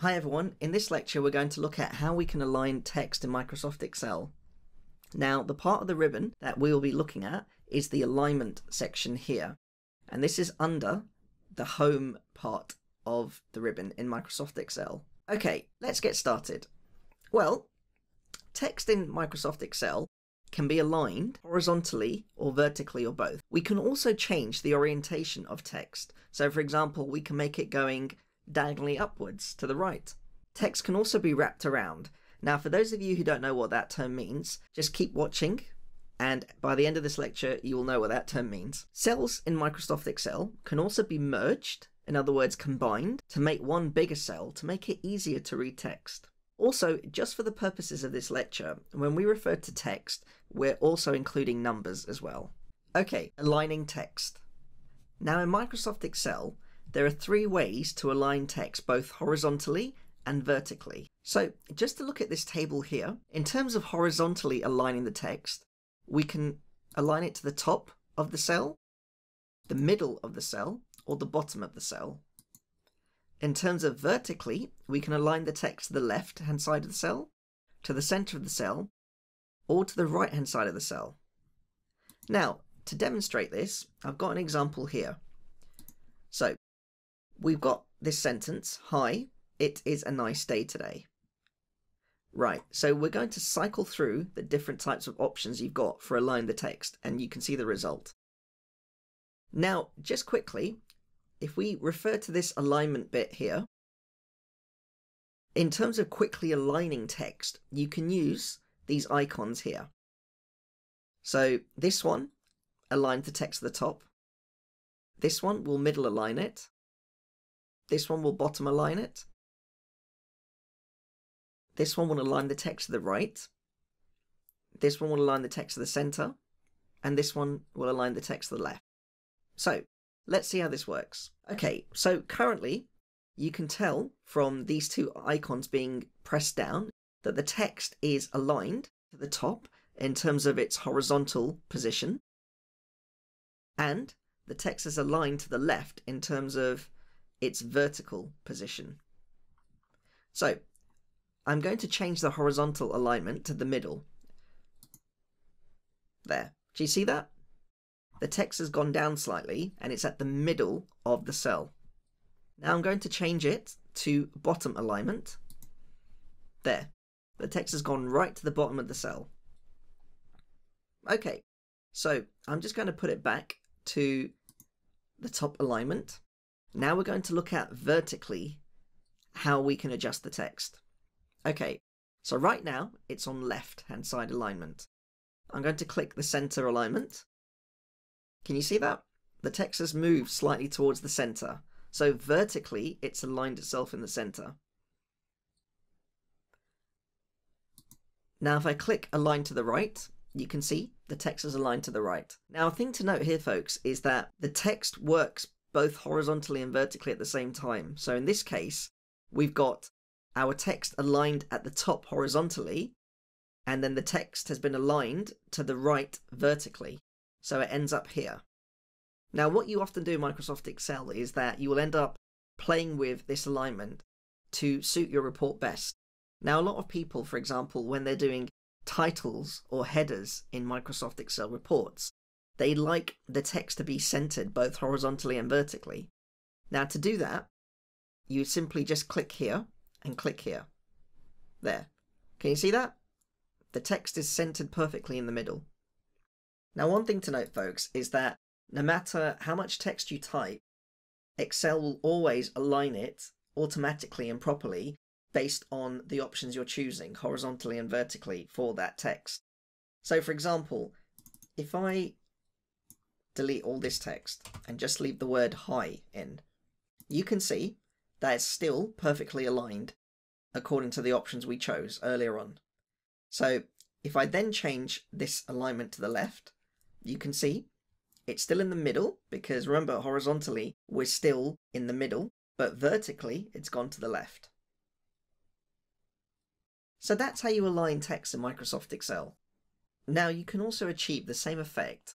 Hi everyone, in this lecture we're going to look at how we can align text in Microsoft Excel. Now the part of the ribbon that we will be looking at is the alignment section here, and this is under the home part of the ribbon in Microsoft Excel. Okay, let's get started. Well, text in Microsoft Excel can be aligned horizontally or vertically or both. We can also change the orientation of text. So for example, we can make it going diagonally upwards to the right. Text can also be wrapped around. Now for those of you who don't know what that term means, just keep watching and by the end of this lecture you will know what that term means. Cells in Microsoft Excel can also be merged, in other words combined, to make one bigger cell to make it easier to read text. Also, just for the purposes of this lecture, when we refer to text, we're also including numbers as well. Okay, aligning text. Now in Microsoft Excel, there are three ways to align text both horizontally and vertically. So just to look at this table here, in terms of horizontally aligning the text, we can align it to the top of the cell, the middle of the cell, or the bottom of the cell. In terms of vertically, we can align the text to the left-hand side of the cell, to the center of the cell, or to the right-hand side of the cell. Now, to demonstrate this, I've got an example here. So, we've got this sentence, hi, it is a nice day today. Right, so we're going to cycle through the different types of options you've got for align the text, and you can see the result. Now, just quickly, if we refer to this alignment bit here, in terms of quickly aligning text, you can use these icons here. So this one aligns the text to the top. This one will middle align it. This one will bottom align it. This one will align the text to the right. This one will align the text to the center. And this one will align the text to the left. So let's see how this works. Okay, so currently you can tell from these two icons being pressed down that the text is aligned to the top in terms of its horizontal position, and the text is aligned to the left in terms of its vertical position. So I'm going to change the horizontal alignment to the middle. There. Do you see that? The text has gone down slightly and it's at the middle of the cell. Now I'm going to change it to bottom alignment. There. The text has gone right to the bottom of the cell. Okay, so I'm just going to put it back to the top alignment. Now we're going to look at vertically how we can adjust the text. Okay, so right now it's on left-hand side alignment. I'm going to click the center alignment. Can you see that? The text has moved slightly towards the center. So vertically, it's aligned itself in the center. Now if I click align to the right, you can see the text is aligned to the right. Now a thing to note here, folks, is that the text works both horizontally and vertically at the same time. So in this case, we've got our text aligned at the top horizontally, and then the text has been aligned to the right vertically. So it ends up here. Now what you often do in Microsoft Excel is that you will end up playing with this alignment to suit your report best. Now a lot of people, for example, when they're doing titles or headers in Microsoft Excel reports, they like the text to be centered both horizontally and vertically. Now to do that, you simply just click here and click here. There. Can you see that? The text is centered perfectly in the middle. Now one thing to note, folks, is that no matter how much text you type, Excel will always align it automatically and properly based on the options you're choosing, horizontally and vertically, for that text. So for example, if I delete all this text and just leave the word hi in, you can see that it's still perfectly aligned according to the options we chose earlier on. So if I then change this alignment to the left, you can see it's still in the middle, because remember, horizontally we're still in the middle, but vertically it's gone to the left. So that's how you align text in Microsoft Excel. Now you can also achieve the same effect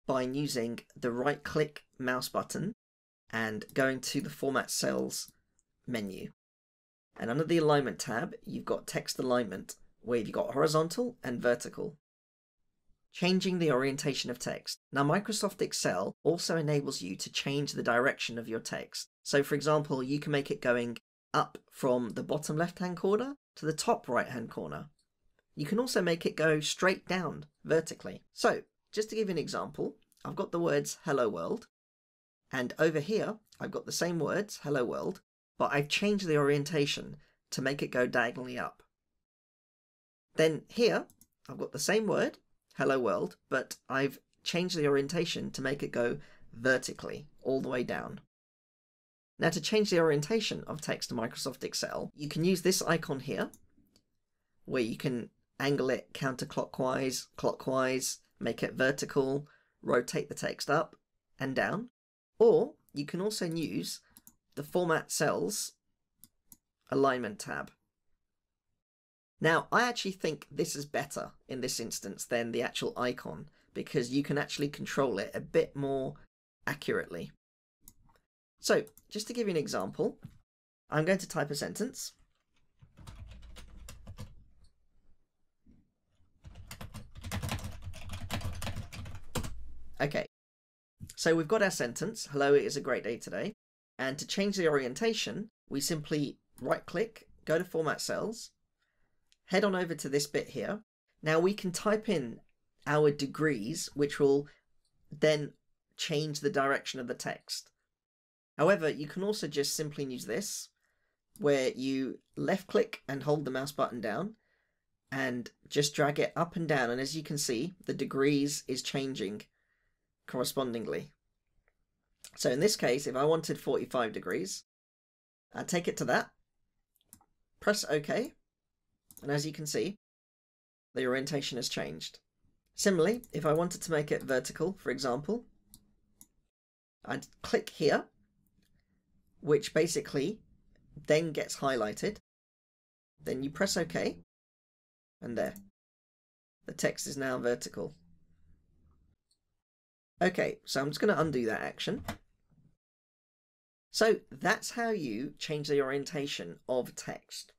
by using the right-click mouse button and going to the Format Cells menu. And under the alignment tab, you've got text alignment, where you've got horizontal and vertical. Changing the orientation of text. Now, Microsoft Excel also enables you to change the direction of your text. So for example, you can make it going up from the bottom left-hand corner to the top right-hand corner. You can also make it go straight down vertically. So just to give you an example, I've got the words hello world, and over here I've got the same words hello world, but I've changed the orientation to make it go diagonally up. Then here I've got the same word hello world, but I've changed the orientation to make it go vertically all the way down. Now, to change the orientation of text in Microsoft Excel, you can use this icon here, where you can angle it counterclockwise, clockwise, make it vertical, rotate the text up and down, or you can also use the Format Cells Alignment tab. Now, I actually think this is better in this instance than the actual icon, because you can actually control it a bit more accurately. So, just to give you an example, I'm going to type a sentence. Okay, so we've got our sentence, hello, it is a great day today. And to change the orientation, we simply right-click, go to Format Cells, head on over to this bit here. Now we can type in our degrees, which will then change the direction of the text. However, you can also just simply use this, where you left-click and hold the mouse button down, and just drag it up and down. And as you can see, the degrees is changing correspondingly. So in this case, if I wanted 45 degrees, I'd take it to that, press OK, and as you can see, the orientation has changed. Similarly, if I wanted to make it vertical, for example, I'd click here, which basically then gets highlighted. Then you press OK, and there. The text is now vertical. Okay, so I'm just going to undo that action. So that's how you change the orientation of text.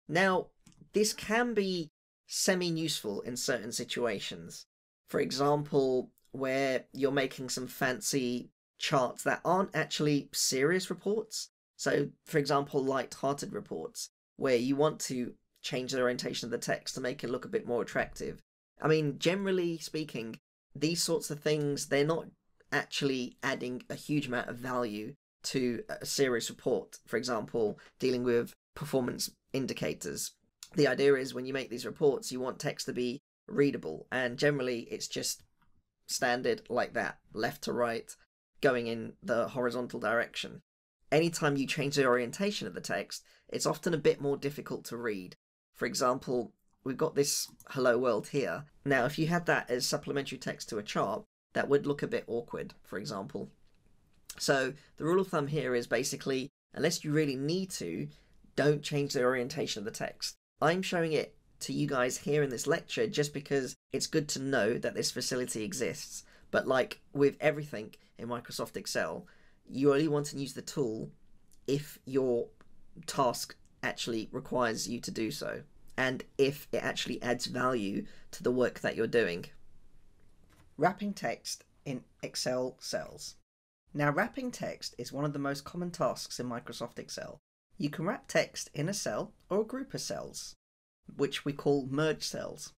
Now, this can be semi-useful in certain situations. For example, where you're making some fancy charts that aren't actually serious reports. So, for example, light-hearted reports, where you want to change the orientation of the text to make it look a bit more attractive. I mean, generally speaking, these sorts of things, they're not actually adding a huge amount of value to a serious report. For example, dealing with performance indicators. The idea is when you make these reports, you want text to be readable, and generally it's just standard like that, left to right, going in the horizontal direction. Anytime you change the orientation of the text, it's often a bit more difficult to read. For example, we've got this hello world here. Now, if you had that as supplementary text to a chart, that would look a bit awkward, for example. So the rule of thumb here is basically, unless you really need to, don't change the orientation of the text. I'm showing it to you guys here in this lecture just because it's good to know that this facility exists. But like with everything in Microsoft Excel, you only want to use the tool if your task actually requires you to do so, and if it actually adds value to the work that you're doing. Wrapping text in Excel cells. Now, wrapping text is one of the most common tasks in Microsoft Excel. You can wrap text in a cell or a group of cells, which we call merge cells.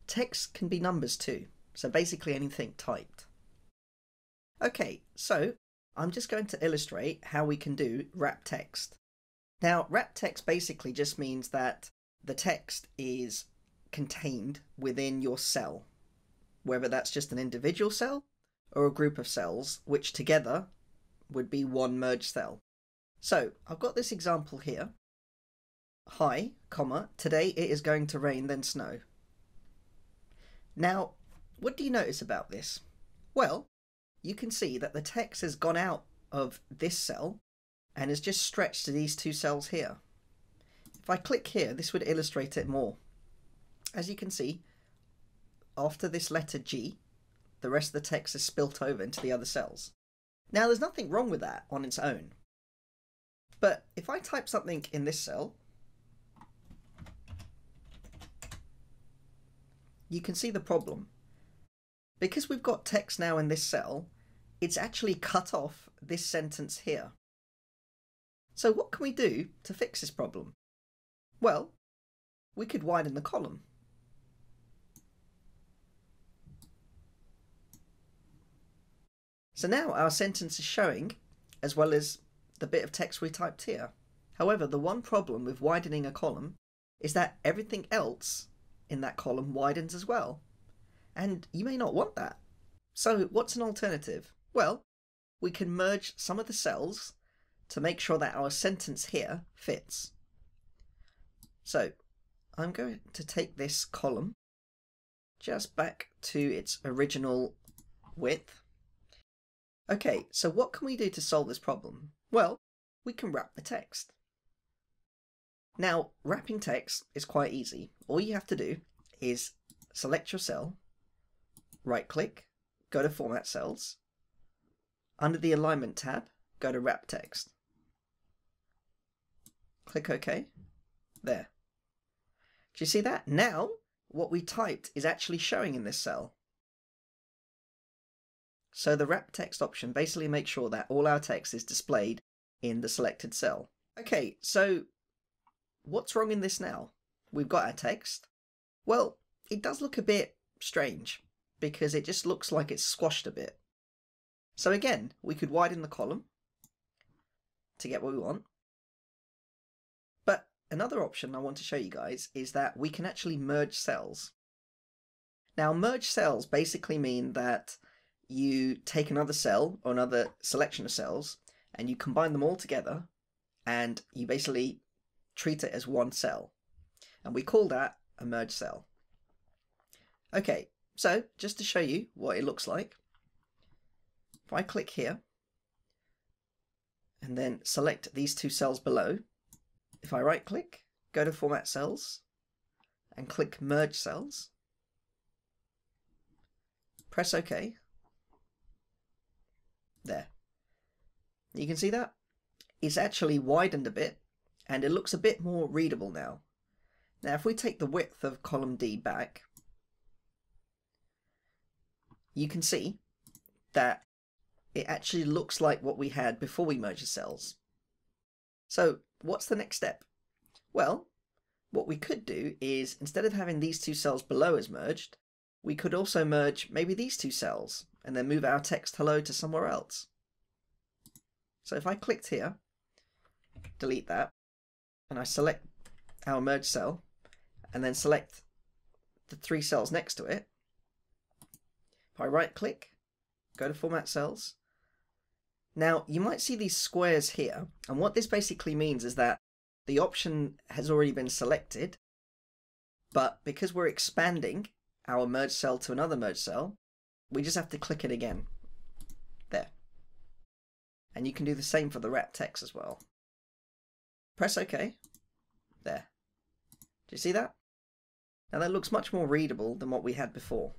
Text can be numbers too, so basically anything typed. Okay, so I'm just going to illustrate how we can do wrap text. Now, wrap text basically just means that the text is contained within your cell, whether that's just an individual cell or a group of cells, which together would be one merged cell. So I've got this example here. Hi, comma, today it is going to rain then snow. Now, what do you notice about this? Well, you can see that the text has gone out of this cell and is just stretched to these two cells here. If I click here, this would illustrate it more. As you can see, after this letter G, the rest of the text is spilt over into the other cells. Now, there's nothing wrong with that on its own. But if I type something in this cell, you can see the problem. Because we've got text now in this cell, it's actually cut off this sentence here. So what can we do to fix this problem? Well, we could widen the column. So now our sentence is showing, as well as the bit of text we typed here. However, the one problem with widening a column is that everything else in that column widens as well. And you may not want that. So what's an alternative? Well, we can merge some of the cells to make sure that our sentence here fits. So I'm going to take this column just back to its original width. Okay, so what can we do to solve this problem? Well, we can wrap the text. Now, wrapping text is quite easy. All you have to do is select your cell, right-click, go to Format Cells. Under the Alignment tab, go to Wrap Text. Click OK. There. Do you see that? Now, what we typed is actually showing in this cell. So the Wrap Text option basically makes sure that all our text is displayed in the selected cell. Okay, so what's wrong in this now? We've got our text. Well, it does look a bit strange because it just looks like it's squashed a bit. So again, we could widen the column to get what we want. But another option I want to show you guys is that we can actually merge cells. Now, merge cells basically mean that you take another cell or another selection of cells and you combine them all together and you basically treat it as one cell. And we call that a merge cell. Okay, so just to show you what it looks like, if I click here and then select these two cells below, if I right click, go to Format Cells and click Merge Cells, press OK. There. You can see that? It's actually widened a bit and it looks a bit more readable now. Now if we take the width of column D back, you can see that it actually looks like what we had before we merged the cells. So what's the next step? Well, what we could do is, instead of having these two cells below as merged, we could also merge maybe these two cells and then move our text hello to somewhere else. So if I clicked here, delete that, and I select our merge cell and then select the three cells next to it, if I right click, go to Format Cells, now you might see these squares here, and what this basically means is that the option has already been selected, but because we're expanding our merge cell to another merge cell, we just have to click it again. There. And you can do the same for the wrap text as well. Press OK. There. Do you see that? Now that looks much more readable than what we had before.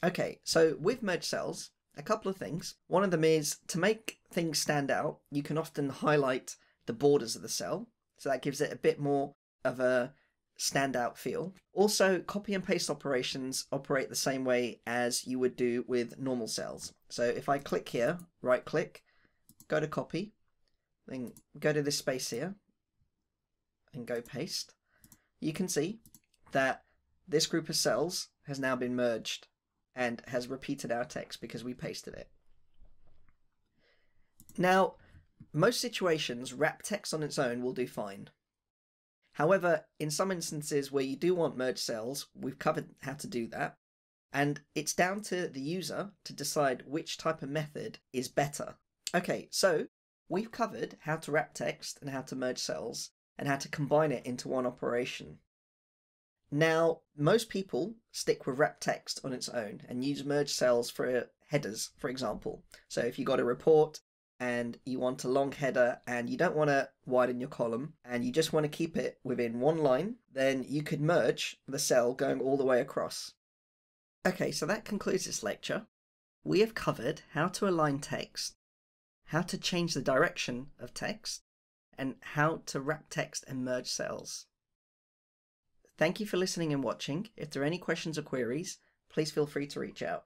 Okay, so with merge cells, a couple of things. One of them is to make things stand out, you can often highlight the borders of the cell, so that gives it a bit more of a standout feel. Also, copy and paste operations operate the same way as you would do with normal cells. So if I click here, right click, go to copy, then go to this space here and go paste, you can see that this group of cells has now been merged and has repeated our text because we pasted it. Now, most situations, wrap text on its own will do fine. However, in some instances where you do want merge cells, we've covered how to do that, and it's down to the user to decide which type of method is better. Okay, so we've covered how to wrap text and how to merge cells and how to combine it into one operation. Now, most people stick with wrap text on its own and use merge cells for headers, for example. So if you got a report and you want a long header and you don't want to widen your column and you just want to keep it within one line, then you could merge the cell going all the way across. Okay, so that concludes this lecture. We have covered how to align text, how to change the direction of text, and how to wrap text and merge cells. Thank you for listening and watching. If there are any questions or queries, please feel free to reach out.